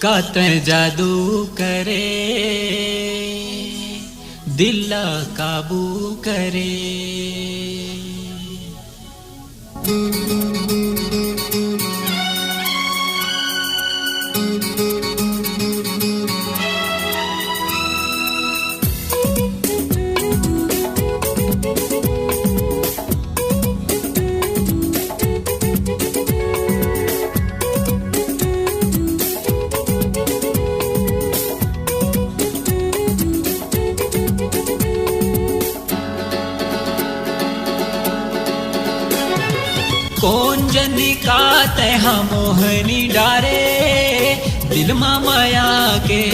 काते जादू करे दिल काबू करे। कौन जनी का तहा मोहनी डारे, दिल मा माया के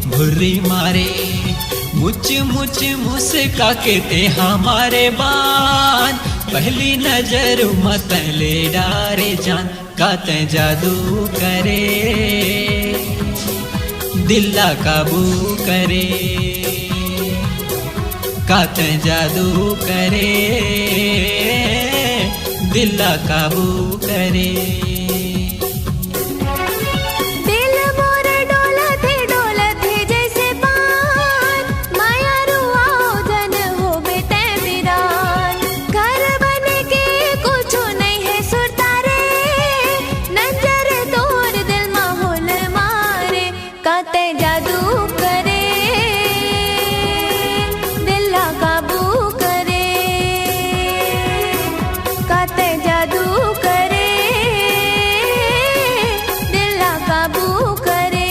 भुर्री मारे। मुच मुच मुस्का के ते हमारे बान, पहली नजर मत ले डारे जान। काते जादू करे दिल्ला काबू करे। काते जादू करे दिल्ला काबू करे। दिल मोर डोलत है जैसे पान, माया रुआओ जन हो बेटे वीरान। घर बन के कुछ नहीं है सुरतारे, नजर तोर दिल माहौल मारे। काते जादू करे दिल्ला काबू करे। काते जादू करे दिल्ला काबू करे।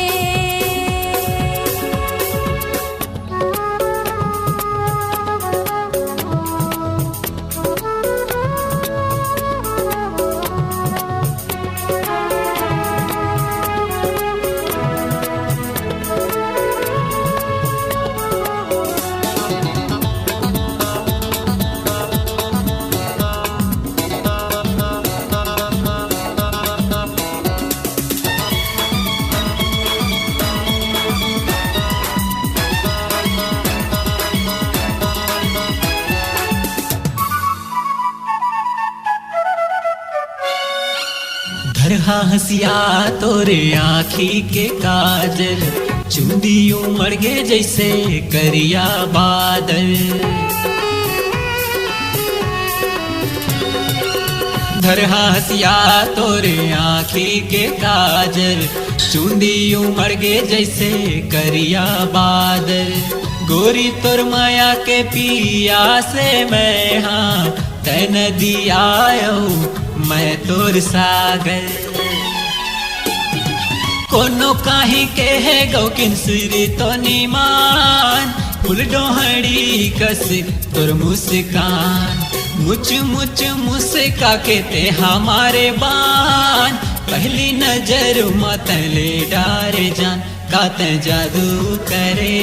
धरहा हंसिया तोरे आँखी के काजल, चूंदी उमड़ गे जैसे करिया बादल। धरहा हंसिया तोरे आँखी के काजल, चूंदी उमड़ गे जैसे करिया बादल। गोरी तोर माया के पिया से मैं हाँ तैन दियायो मैं तोर सागर। कोनो काही के है गौकिन सुरी तो निमान, फुल डोहड़ी कस तोर मुस्कान। मुच मुच मुस्का के ते हमारे बान, पहली नजर मत ले डारे जान। काते जादू करे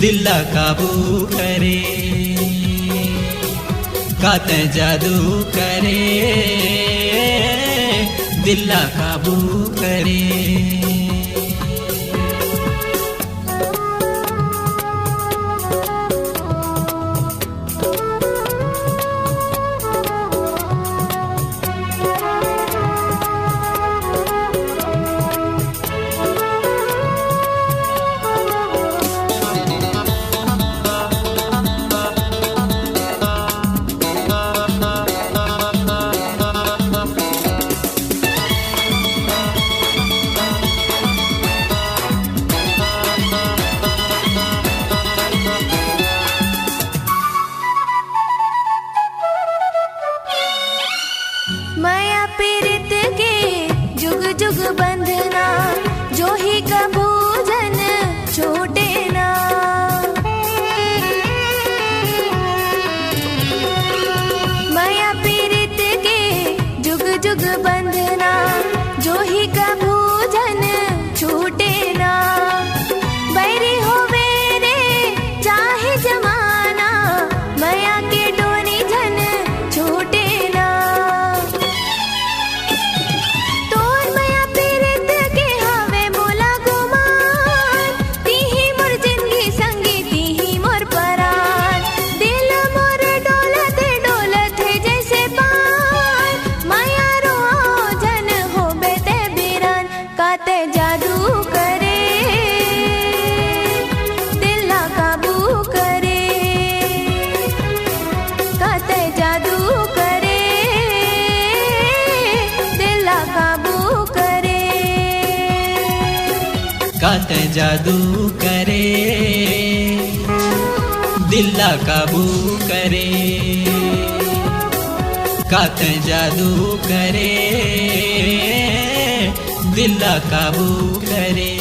दिल्ला काबू करे। काते जादू करे दिल्ला काबू करे। काते जादू करे, दिल्ला काबू करे, काते जादू करे, दिल्ला काबू करे।